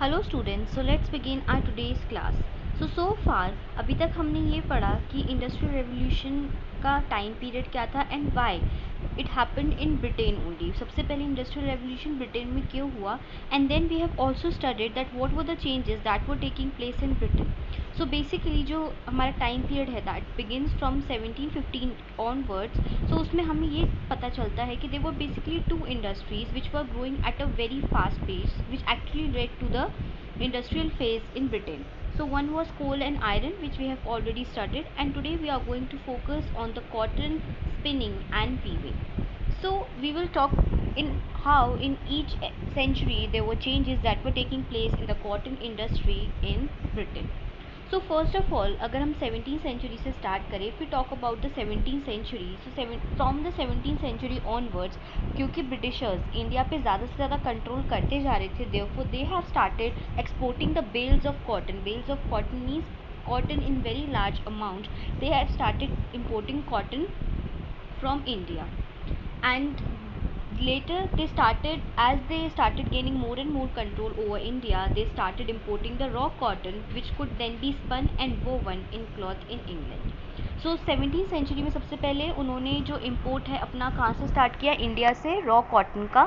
Hello students, so let's begin our today's class. So far अभी तक हमने ये पढ़ा कि इंडस्ट्रियल रेवोल्यूशन का टाइम पीरियड क्या था and why it happened in Britain only. सबसे पहले इंडस्ट्रियल रेवोल्यूशन ब्रिटेन में क्यों हुआ, and then we have also studied that what were the changes that were taking place in Britain. So basically जो हमारा time period है that begins from 1715 onwards. So उसमें हमें ये पता चलता है कि there were basically two industries which were growing at a very fast pace which actually led to the industrial phase in Britain. So one was coal and iron, which we have already studied, and today we are going to focus on the cotton spinning and weaving. So we will talk in how in each century there were changes that were taking place in the cotton industry in Britain. So first of all, अगर हम 17th century से start करें, if we talk about the 17th century, so from the 17th century onwards, क्योंकि Britishers India पे ज़्यादा से ज़्यादा control करते जा रहे थे, therefore they have started exporting the bales of cotton. Bales of cotton means cotton in very large amount. They have started importing cotton from India, and later they started, as they started gaining more and more control over India, they started importing the raw cotton which could then be spun and woven in cloth in England. So 17th century में सबसे पहले उन्होंने जो import है अपना कहाँ से start किया, इंडिया से raw cotton का,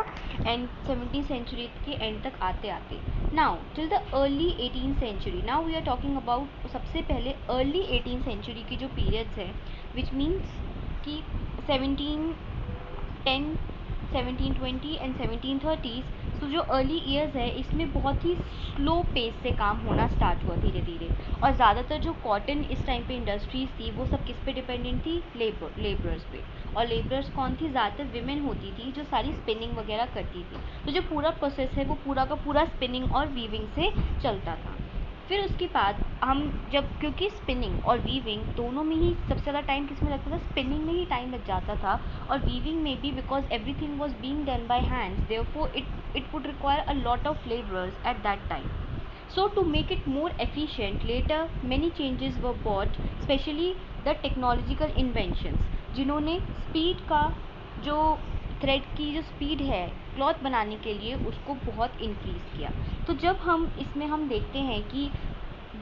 and 17th century के end तक आते आते now till the early 18th century. Now we are talking about सबसे पहले early 18th century की जो periods है, which means कि 1710 1720 एंड 1730s. सो जो अर्ली ईयर्स है इसमें बहुत ही स्लो पेस से काम होना स्टार्ट हुआ धीरे धीरे, और ज़्यादातर जो कॉटन इस टाइम पे इंडस्ट्रीज थी वो सब किस पे डिपेंडेंट थी, लेबरर्स पे। और लेबरर्स कौन थी, ज़्यादातर विमेन होती थी जो सारी स्पिनिंग वगैरह करती थी। तो जो पूरा प्रोसेस है वो पूरा का पूरा स्पिनिंग और वीविंग से चलता था। फिर उसके बाद हम जब, क्योंकि स्पिनिंग और वीविंग दोनों में ही सबसे ज़्यादा टाइम किस में लगता था, स्पिनिंग में ही टाइम लग जाता था, और वीविंग में भी, because everything was being done by hands, therefore it would require a lot of laborers at that time. So to make it more efficient, later many changes were brought, especially the technological inventions, जिन्होंने speed का जो thread की जो speed है cloth बनाने के लिए उसको बहुत इंक्रीज़ किया। तो जब हम इसमें हम देखते हैं कि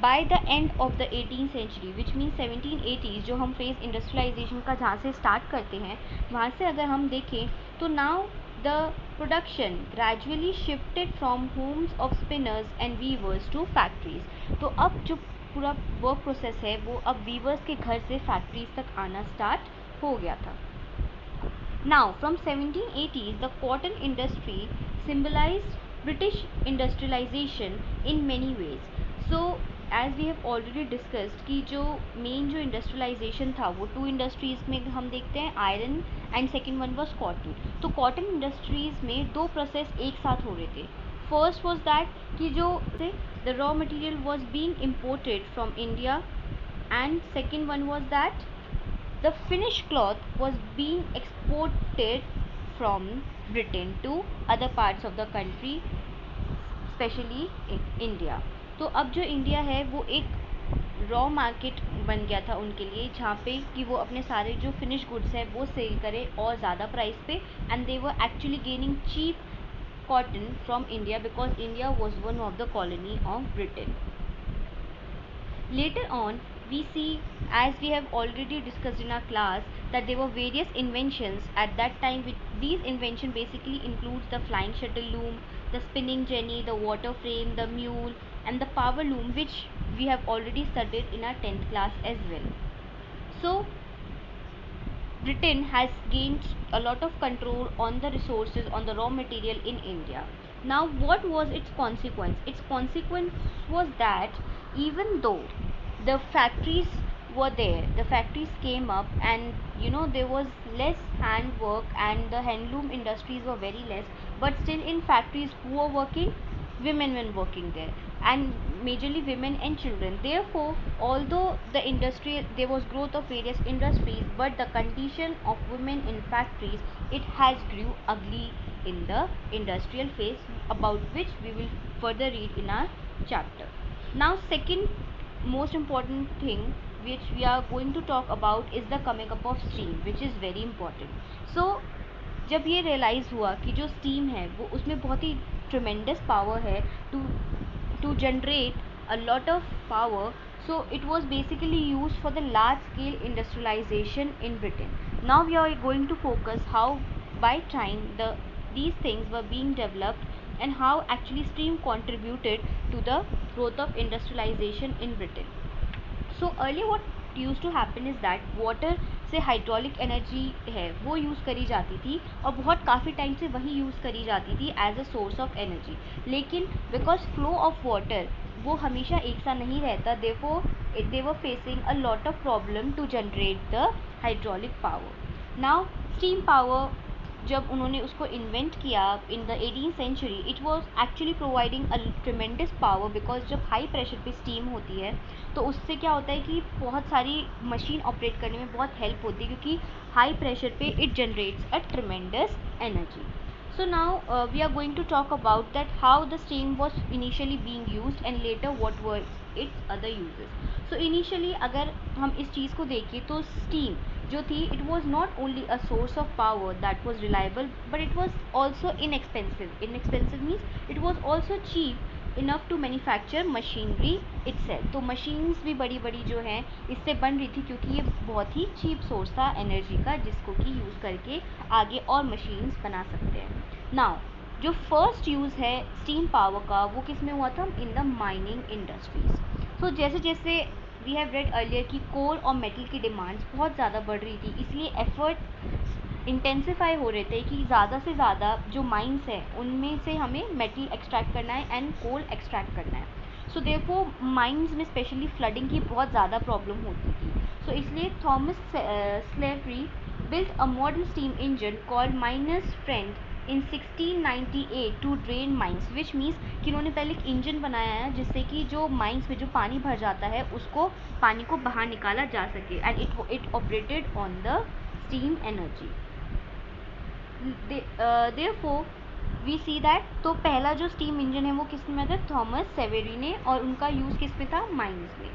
by the end of the 18th century which mean 1780s, जो हम फेज इंडस्ट्रियलाइजेशन का जहाँ से स्टार्ट करते हैं वहाँ से अगर हम देखें तो now the production gradually shifted from homes of spinners and weavers to factories. तो अब जो पूरा वर्क प्रोसेस है वो अब वीवर्स के घर से फैक्ट्रीज तक आना स्टार्ट हो गया था। Now, from 1780s, the cotton industry symbolized British industrialization in many ways. So, as we have already discussed कि जो main जो industrialization था वो two industries में हम देखते हैं, iron and second one was cotton. तो cotton industries में दो process एक साथ हो रहे थे. First was that कि जो the raw material was being imported from India, and second one was that the finished cloth was being exported from Britain to other parts of the country, especially in India. तो अब जो India है वो एक raw market बन गया था उनके लिए, जहाँ पे कि वो अपने सारे जो फिनिश गुड्स है वो सेल करे और ज़्यादा प्राइस पे, and they were actually gaining cheap cotton from India because India was one of the colony of Britain. Later on, we see, as we have already discussed in our class, that there were various inventions at that time. Which these invention basically includes the flying shuttle loom, the spinning jenny, the water frame, the mule, and the power loom, which we have already studied in our 10th class as well. So Britain has gained a lot of control on the resources, on the raw material in India. Now, what was its consequence? Its consequence was that even though the factories were there, the factories came up, and there was less handwork and the handloom industries were very less, but still in factories who were working, women were working there, and majorly women and children. Therefore, although there was growth of various industries, but the condition of women in factories, it has grew ugly in the industrial phase, about which we will further read in our chapter. Now, second most important thing which we are going to talk about is the coming up of steam, which is very important. So जब ये realise हुआ कि जो steam है वो उसमें बहुत ही tremendous power है to to generate a lot of power. So it was basically used for the large scale industrialization in Britain. Now we are going to focus how by time these things were being developed and how actually steam contributed to the growth of industrialization in Britain. So earlier what used to happen is that water से hydraulic energy है वो use करी जाती थी और बहुत काफ़ी time से वही यूज़ करी जाती थी as a source of energy. लेकिन बिकॉज फ्लो ऑफ वाटर वो हमेशा एक सा नहीं रहता, therefore they were facing a lot of problem to generate the hydraulic power. Now steam power जब उन्होंने उसको इन्वेंट किया in the 18th century, it was actually providing a tremendous power. Because जब हाई प्रेशर पे steam होती है तो उससे क्या होता है कि बहुत सारी मशीन ऑपरेट करने में बहुत हेल्प होती है, क्योंकि हाई प्रेशर पे it generates a tremendous energy. So now we are going to talk about that how the steam was initially being used and later what were its other uses. So initially अगर हम इस चीज़ को देखें तो steam जो थी it was not only a source of power that was reliable but it was also inexpensive. Inexpensive means it was also cheap enough to manufacture machinery itself. तो machines भी बड़ी बड़ी जो हैं इससे बन रही थी क्योंकि ये बहुत ही चीप सोर्स था एनर्जी का जिसको कि यूज़ करके आगे और मशीन्स बना सकते हैं. नाउ जो फर्स्ट यूज़ है स्टीम पावर का वो किस में हुआ था, इन द माइनिंग इंडस्ट्रीज. सो जैसे जैसे वी हैव रेड अर्लियर कि कोल और मेटल की डिमांड्स बहुत ज़्यादा बढ़ रही थी, इसलिए एफर्ट इंटेंसिफाई हो रहे थे कि ज़्यादा से ज़्यादा जो माइंस हैं उनमें से हमें मेटल एक्सट्रैक्ट करना है एंड कोल एक्सट्रैक्ट करना है. सो देयरफॉर माइंस में स्पेशली फ्लडिंग की बहुत ज़्यादा प्रॉब्लम होती थी. सो इसलिए Thomas Slattery built a modern steam engine called miners friend in 1698 to drain mines, which means कि उन्होंने पहले एक इंजन बनाया है जिससे कि जो माइंस में जो पानी भर जाता है उसको पानी को बाहर निकाला जा सके and it operated on the steam energy. Therefore we see that तो पहला जो स्टीम इंजन है वो किस में था, थॉमस सेवेरी ने, और उनका यूज़ किस में था, माइंस में.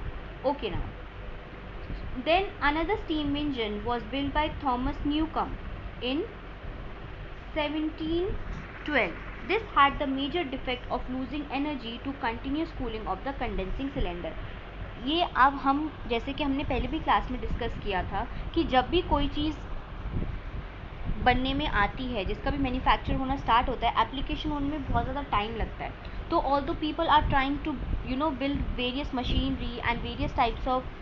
Okay now then another steam engine was build by Thomas Newcomen in 1712. This had the major defect of losing energy to continuous cooling of the condensing cylinder. ये अब हम जैसे कि हमने पहले भी क्लास में डिस्कस किया था कि जब भी कोई चीज़ बनने में आती है, जिसका भी मैन्युफैक्चर होना स्टार्ट होता है, एप्लीकेशन होने में बहुत ज़्यादा टाइम लगता है. तो although people are trying to build various machinery and various types of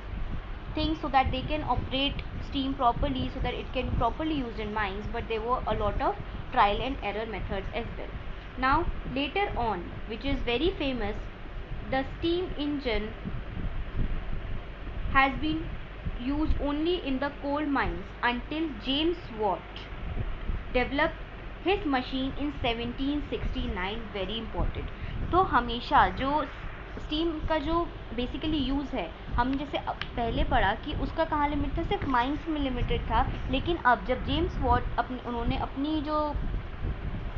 things so that they can operate steam properly so that it can be properly used in mines, but there were a lot of trial and error methods as well. Now later on, which is very famous, the steam engine has been used only in the coal mines until James Watt developed his machine in 1769. very important. तो हमेशा जो steam का जो basically use है, हम जैसे पहले पढ़ा कि उसका कहाँ लिमिट था, सिर्फ माइंस में लिमिटेड था. लेकिन अब जब जेम्स वॉट उन्होंने अपनी जो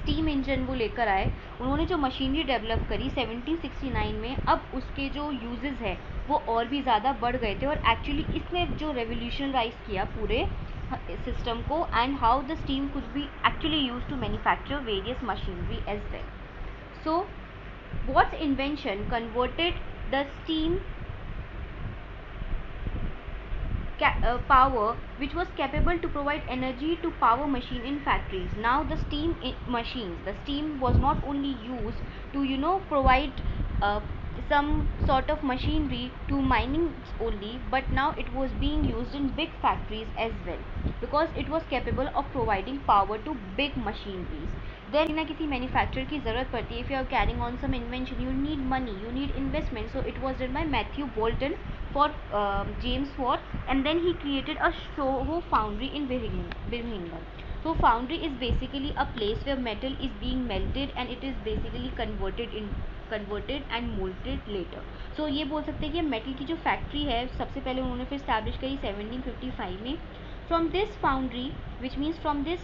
स्टीम इंजन वो लेकर आए, उन्होंने जो मशीनरी डेवलप करी 1769 में, अब उसके जो यूजेस है वो और भी ज़्यादा बढ़ गए थे और एक्चुअली इसने जो रेवोल्यूशनराइज किया पूरे सिस्टम को and how the steam could be actually use to manufacture various machinery as well. So Watt's invention converted the steam power which was capable to provide energy to power machine in factories. Now the steam machines, the steam was not only used to provide some sort of machinery to mining only, but now it was being used in big factories as well because it was capable of providing power to big machineries. Then ना किसी manufacture की ज़रूरत पड़ती है. If you are carrying on some invention, you need money, you need investment. So it was done by Matthew Boulton for James Watt, and then he created a Soho foundry in Birmingham. So foundry is basically a place where metal is being melted and it is basically converted and molded later. So ये बोल सकते हैं कि metal की जो factory है सबसे पहले उन्होंने फिर स्टैब्लिश करी 1755 में. From this foundry, which means from this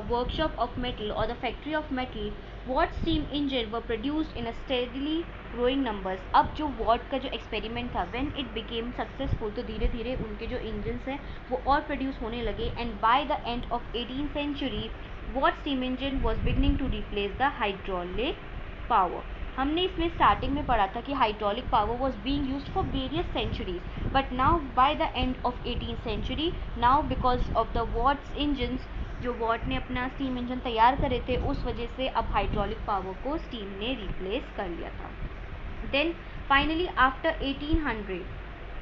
workshop of metal or the factory of metal, Watt steam engine were produced in a steadily growing numbers. अब जो वॉट का जो एक्सपेरिमेंट था, when it became successful, तो धीरे धीरे उनके जो इंजन्स हैं वो और प्रोड्यूस होने लगे and by the end of 18th century, Watt steam engine was beginning to replace the hydraulic power. हमने इसमें स्टार्टिंग में पढ़ा था कि hydraulic power was being used for various centuries, but now by the end of 18th century, now because of the Watt's engines, जो Watt ने अपना steam engine तैयार करे थे, उस वजह से अब हाइड्रोलिक पावर को स्टीम ने रिप्लेस कर लिया था. Then finally after 1800,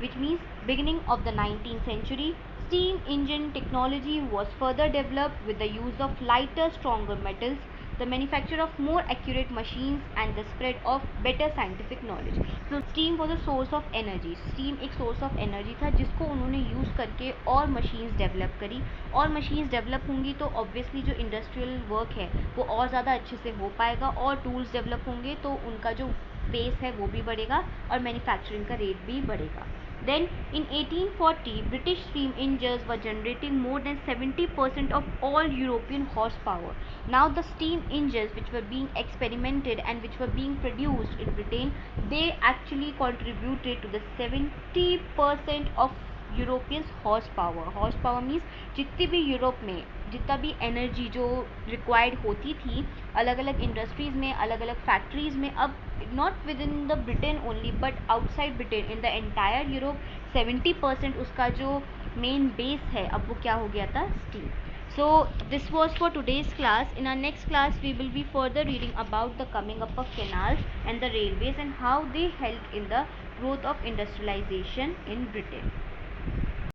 which means beginning of the 19th century, steam engine technology was further developed with the use of lighter, stronger metals, the manufacture of more accurate machines and the spread of better scientific knowledge. So steam was a source of energy. Steam एक source of energy था जिसको उन्होंने use करके और machines develop करी, और machines develop होंगी तो obviously जो industrial work है वो और ज़्यादा अच्छे से हो पाएगा, और tools develop होंगे तो उनका जो पेस है वो भी बढ़ेगा और मैन्युफैक्चरिंग का रेट भी बढ़ेगा. Then in 1840, British steam engines were generating more than 70% of all European horsepower. Now the steam engines which were being experimented and which were being produced in Britain, they actually contributed to the 70% of Europeans horse power. Horse power means जितनी भी Europe में जितना भी energy जो required होती थी अलग अलग इंडस्ट्रीज़ में, अलग अलग फैक्ट्रीज़ में, अब not with in the Britain only but outside Britain in the entire Europe 70% उसका जो मेन बेस है अब वो क्या हो गया था, steam. So this was for today's class. In our next class we will be further reading about the coming up of canals and the railways and how they helped in the growth of industrialization in Britain.